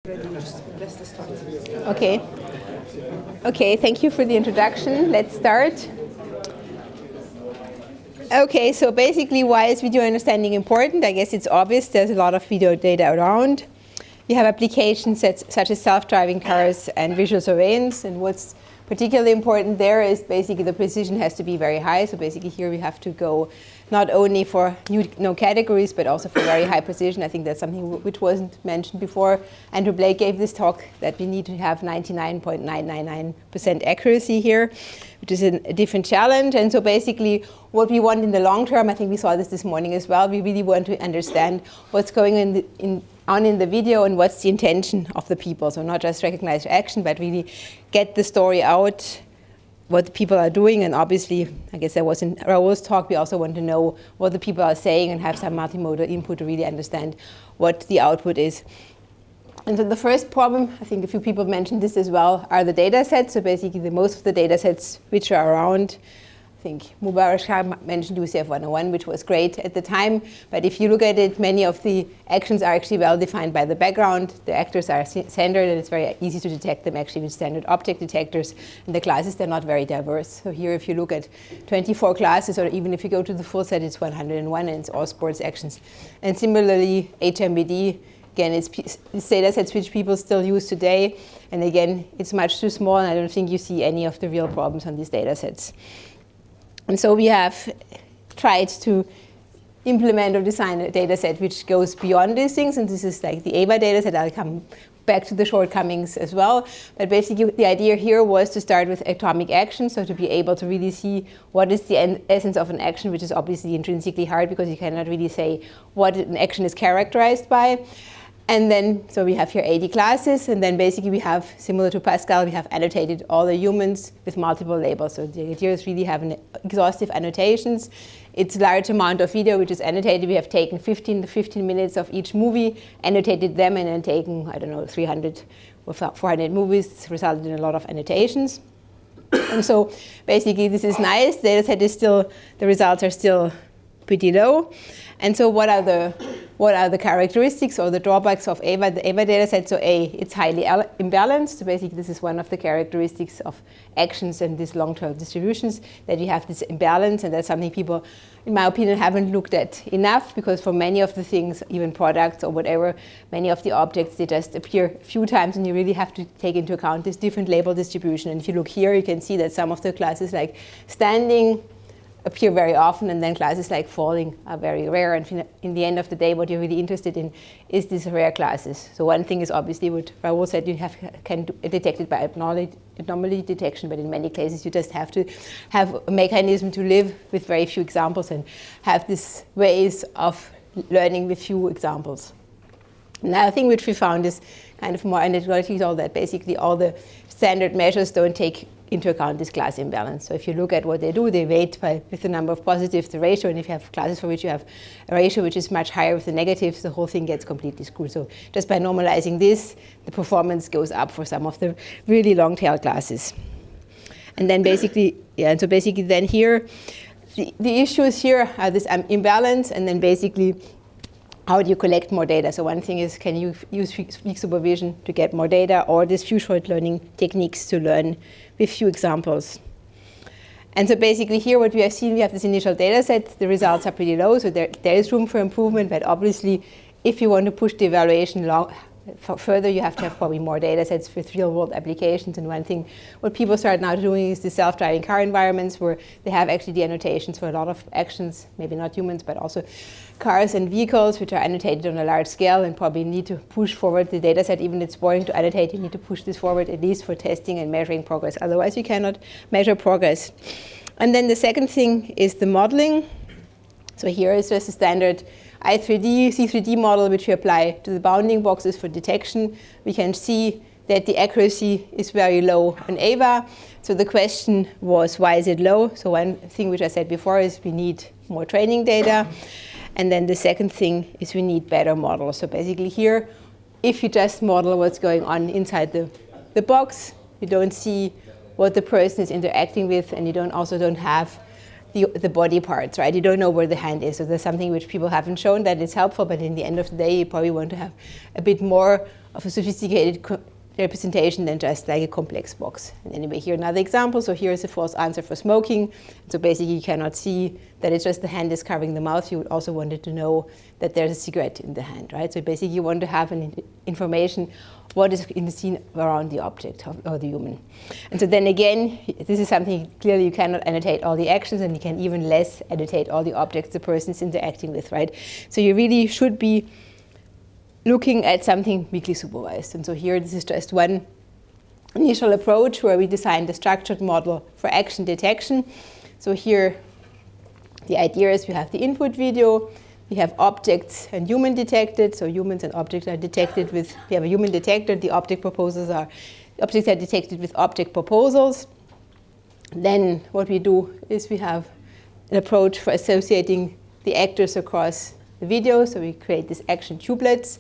Okay. Okay, thank you for the introduction. Let's start. Okay, so basically, why is video understanding important? I guess it's obvious. There's a lot of video data around. You have applications such as self-driving cars and visual surveillance. And what's particularly important there is basically the precision has to be very high. So basically here we have to go not only for new categories, but also for very high precision. I think that's something which wasn't mentioned before. Andrew Blake gave this talk that we need to have 99.999% accuracy here, which is a different challenge. And so basically what we want in the long term, I think we saw this morning as well, we really want to understand what's going on in the video and what's the intention of the people. So not just recognize action, but really get the story out, what the people are doing. And obviously, I guess that was in Raoul's talk, we also want to know what the people are saying and have some multimodal input to really understand what the output is. And so the first problem, I think a few people mentioned this as well, are the data sets. So basically most of the data sets which are around, I think Mubarak mentioned UCF 101, which was great at the time. But if you look at it, many of the actions are actually well defined by the background. The actors are centered, and it's very easy to detect them actually with standard object detectors. And the classes, they're not very diverse. So here, if you look at 24 classes, or even if you go to the full set, it's 101, and it's all sports actions. And similarly, HMBD, again, it's data sets which people still use today. And again, it's much too small, and I don't think you see any of the real problems on these data sets. And so we have tried to implement or design a data set which goes beyond these things. And this is like the Bmva data set. I'll come back to the shortcomings as well. But basically, the idea here was to start with atomic action, so to be able to really see what is the essence of an action, which is obviously intrinsically hard because you cannot really say what an action is characterized by. And then, so we have here 80 classes, and then basically we have, similar to Pascal, we have annotated all the humans with multiple labels. So the idea is really having exhaustive annotations. It's a large amount of video which is annotated. We have taken 15 minutes of each movie, annotated them, and then taken, 300 or 400 movies. It's resulted in a lot of annotations. And so basically this is nice. The data set is still, the results are still pretty low. And so what are the characteristics or the drawbacks of Bmva, the Bmva data set? So it's highly imbalanced. So basically this is one of the characteristics of actions and these long-term distributions, that you have this imbalance, and that's something people, in my opinion, haven't looked at enough, because for many of the things, even products or whatever, many of the objects, they just appear a few times, and you really have to take into account this different label distribution. And if you look here, you can see that some of the classes like standing appear very often, and then classes like falling are very rare. And in the end of the day, what you're really interested in is these rare classes. So one thing is obviously what Raoul said, you can detect it by anomaly detection, but in many cases you just have to have a mechanism to live with very few examples and have these ways of learning with few examples. Another thing which we found is kind of more anecdotal, is all that basically all the standard measures don't take into account this class imbalance. So if you look at what they do, they weight with the number of positives, the ratio, and if you have classes for which you have a ratio which is much higher with the negatives, the whole thing gets completely screwed. So just by normalizing this, the performance goes up for some of the really long tail classes. And then basically, and so basically then here, the issues here are this imbalance, and then basically how do you collect more data? So one thing is, can you use weak supervision to get more data, or these few short learning techniques to learn with few examples? And so basically here what we have seen, we have this initial data set. The results are pretty low, so there is room for improvement. But obviously, if you want to push the evaluation further, you have to have probably more data sets with real-world applications. And one thing, what people start now doing is the self-driving car environments, where they have actually the annotations for a lot of actions, maybe not humans, but also cars and vehicles, which are annotated on a large scale, and probably need to push forward the data set. Even if it's boring to annotate, you need to push this forward, at least for testing and measuring progress. Otherwise, you cannot measure progress. And then the second thing is the modeling. So here is just a standard C3D model, which we apply to the bounding boxes for detection. We can see that the accuracy is very low on Bmva. So the question was, why is it low? So one thing which I said before is we need more training data. And then the second thing is we need better models. So basically here, if you just model what's going on inside the box, you don't see what the person is interacting with, and you also don't have the body parts, right? You don't know where the hand is. So there's something which people haven't shown that is helpful, but in the end of the day, you probably want to have a bit more of a sophisticated representation than just like a complex box. And anyway, here another example. So here's a false answer for smoking. So basically you cannot see that it's just the hand is covering the mouth. You would also wanted to know that there's a cigarette in the hand, right? So basically you want to have an information what is in the scene around the object or the human. And so then again, this is something clearly you cannot annotate all the actions, and you can even less annotate all the objects the person is interacting with, right? So you really should be looking at something weakly supervised. And so here, this is just one initial approach where we designed a structured model for action detection. So here, the idea is we have the input video, we have objects and human detected. So humans and objects are detected with, we have a human detector, the objects are detected with object proposals. Then what we do is we have an approach for associating the actors across the video. So we create these action tubelets,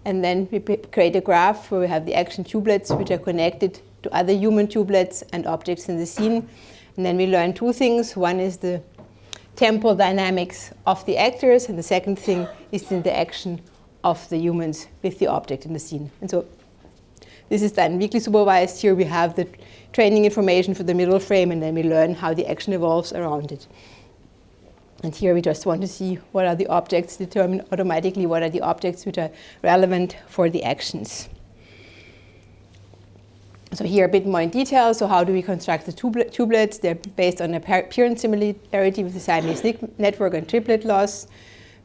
and then we create a graph where we have the action tubelets which are connected to other human tubelets and objects in the scene. And then we learn two things. One is the temporal dynamics of the actors, and the second thing is the interaction of the humans with the object in the scene. And so this is done weakly supervised. Here we have the training information for the middle frame, and then we learn how the action evolves around it. And here we just want to see what are the objects, determine automatically what are the objects which are relevant for the actions. So here a bit more in detail. So how do we construct the tubelets? They're based on appearance similarity with the Siamese network and triplet loss.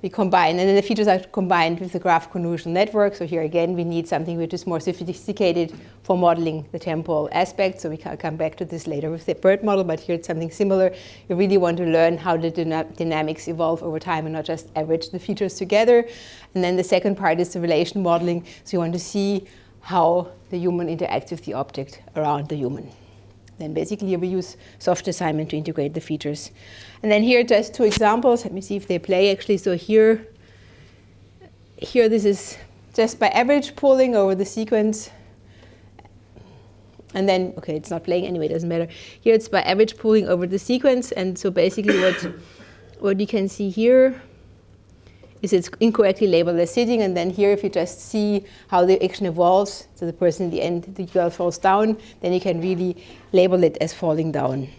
We combine, and then the features are combined with the graph convolutional network. So here again, we need something which is more sophisticated for modeling the temporal aspects. So we can come back to this later with the BERT model, but here it's something similar. You really want to learn how the dynamics evolve over time and not just average the features together. And then the second part is the relation modeling. So you want to see how the human interacts with the object around the human. Then basically we use soft assignment to integrate the features. And then here just two examples. Let me see if they play actually. So here this is just by average pooling over the sequence. And then, okay, it's not playing anyway, it doesn't matter. Here it's by average pooling over the sequence. And so basically what you can see here is it's incorrectly labeled as sitting, and then here if you just see how the action evolves, so the person in the end, the girl falls down, then you can really label it as falling down.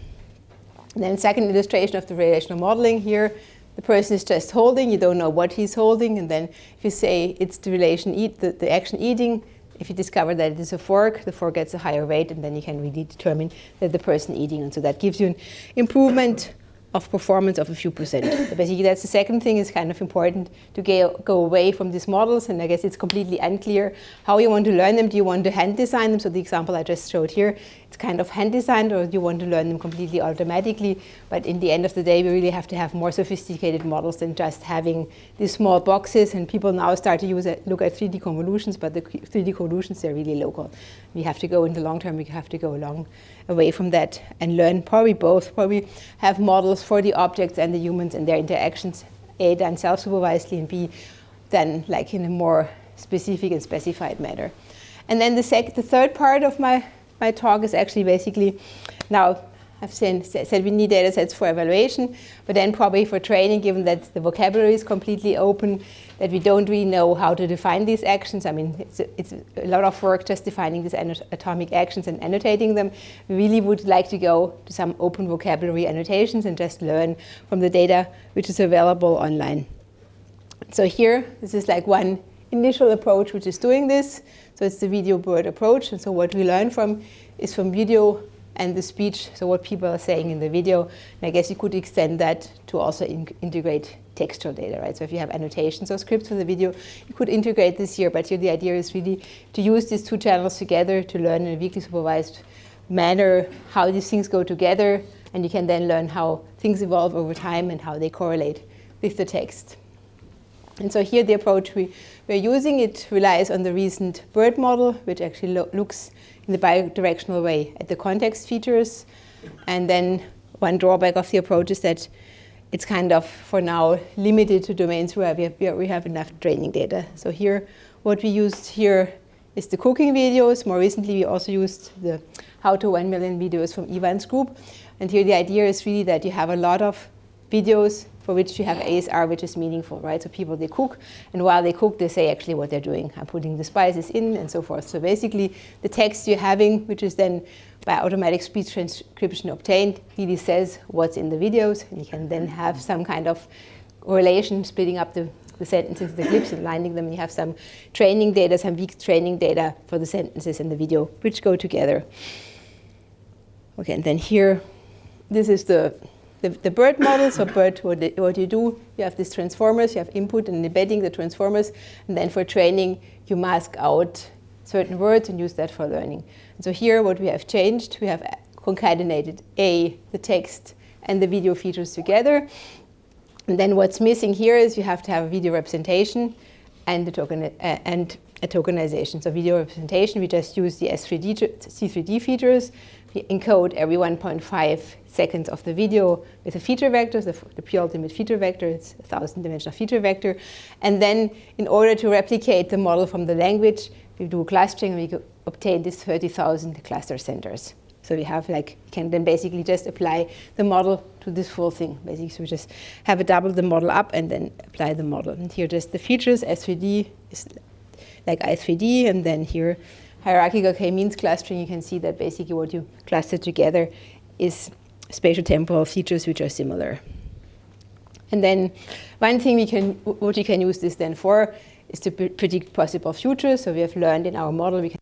And then second illustration of the relational modeling here, the person is just holding, you don't know what he's holding, and then if you say it's the relation the action eating, if you discover that it is a fork, the fork gets a higher weight, and then you can really determine that the person eating, and so that gives you an improvement of performance of a few percent. So basically that's the second thing. Is kind of important to go away from these models, and I guess it's completely unclear how you want to learn them. Do you want to hand design them? So the example I just showed here, it's kind of hand designed, or do you want to learn them completely automatically? But in the end of the day, we really have to have more sophisticated models than just having these small boxes, and people now start to look at 3D convolutions, but the 3D convolutions, they're really local. We have to go in the long term, we have to go along away from that and learn probably both, probably have models for the objects and the humans and their interactions, A, done self-supervisedly, and B, done like in a more specific and specified manner. And then the third part of my talk is actually basically, now I've said we need data sets for evaluation, but then probably for training, given that the vocabulary is completely open, that we don't really know how to define these actions. I mean, it's a lot of work just defining these atomic actions and annotating them. We really would like to go to some open vocabulary annotations and just learn from the data which is available online. So here, this is like one initial approach which is doing this. So it's the video BERT approach. And so what we learn from is from video and the speech, so what people are saying in the video. And I guess you could extend that to also integrate textual data, right? So if you have annotations or scripts for the video, you could integrate this here. But here the idea is really to use these two channels together to learn in a weakly supervised manner how these things go together. And you can then learn how things evolve over time and how they correlate with the text. And so here the approach we're using, it relies on the recent BERT model, which actually looks in the bidirectional way at the context features. And then one drawback of the approach is that it's kind of, for now, limited to domains where we have enough training data. So here, what we used here is the cooking videos. More recently, we also used the How to 1 Million videos from Ivan's group. And here the idea is really that you have a lot of videos for which you have ASR, which is meaningful, right? So people, they cook, and while they cook, they say actually what they're doing. I'm putting the spices in and so forth. So basically, the text you're having, which is then by automatic speech transcription obtained, really says what's in the videos, and you can then have some kind of correlation, splitting up the sentences, the clips, and aligning them. And you have some training data, some weak training data for the sentences and the video, which go together. Okay, and then here, this is the BERT model. So BERT, what you do, you have these transformers, you have input and embedding the transformers, and then for training, you mask out certain words and use that for learning. And so here, what we have changed, we have concatenated the text and the video features together. And then what's missing here is you have to have a video representation and a tokenization. So video representation, we just use the C3D features. We encode every 1.5 seconds of the video with a feature vector, the pure ultimate feature vector. It's a 1,000-dimensional feature vector. And then in order to replicate the model from the language, we do clustering, and we obtain these 30,000 cluster centers. So we have you can then basically just apply the model to this full thing. Basically, so we just have a double the model up and then apply the model. And here just the features, S3D is like I3D, and then here hierarchical k-means clustering. You can see that basically what you cluster together is spatial-temporal features which are similar. And then one thing what you can use this then for is to predict possible futures. So we have learned in our model we can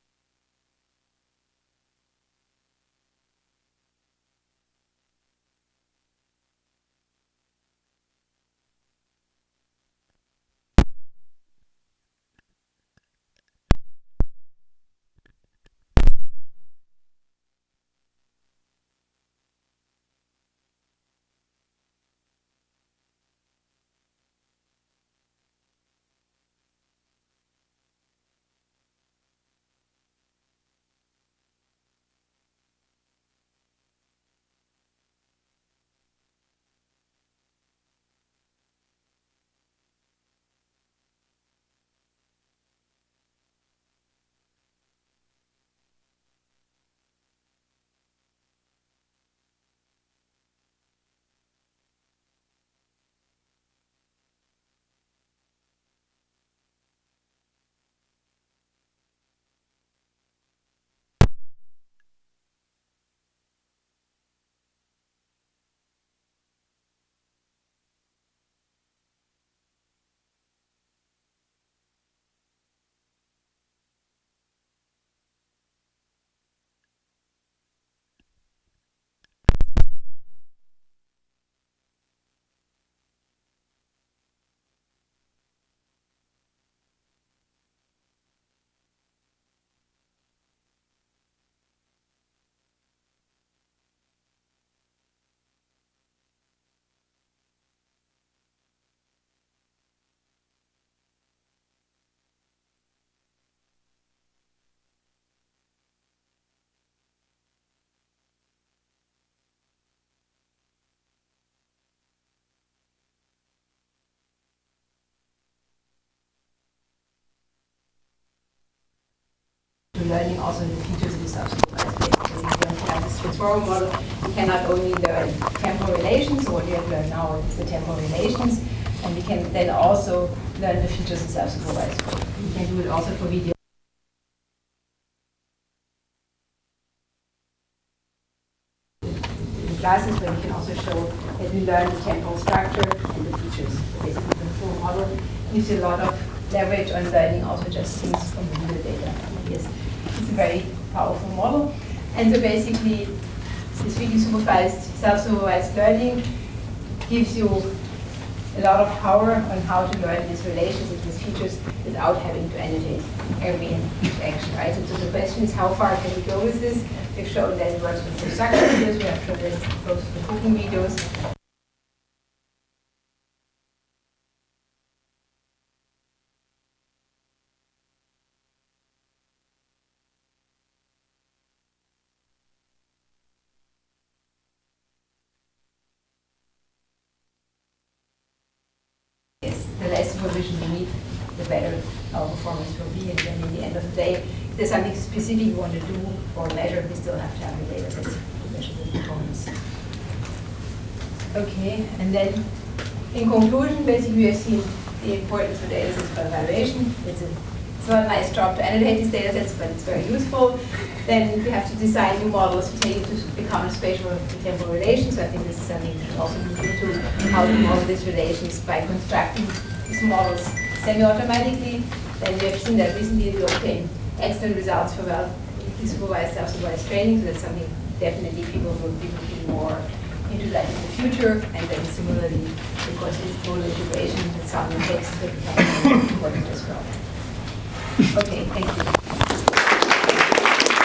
learning also the features of the self-supervised basic. So you don't have this transformer model. You cannot only learn temporal relations, so what you have learned now is the temporal relations, and we can then also learn the features of self-supervised. We can do it also for video. In classes where we can also show that we learn the temporal structure and the features. Basically, the full model gives you a lot of leverage on learning also just things from the video data. Yes. It's a very powerful model. And so basically, this video supervised, self-supervised learning gives you a lot of power on how to learn these relations and these features without having to annotate every interaction, right? And so the question is, how far can we go with this? We've shown that it works with construction videos, we have shown that it goes with cooking videos. The less supervision you need, the better our performance will be. And then in the end of the day, if there's something specific you want to do or measure, we still have to have the data sets to measure the performance. Okay, and then in conclusion, basically we have seen the importance of data sets for evaluation. It's not a nice job to annotate these data sets, but it's very useful. Then we have to design new models to take into account spatial and temporal relations. So I think this is something we should also look into, how to model these relations by constructing these models semi-automatically. Then we have seen that recently we obtain excellent results for supervised, self-supervised training. So that's something definitely people will be looking more into that in the future. And then similarly, because it's total integration with sound and text, that becomes important as well. Okay, thank you.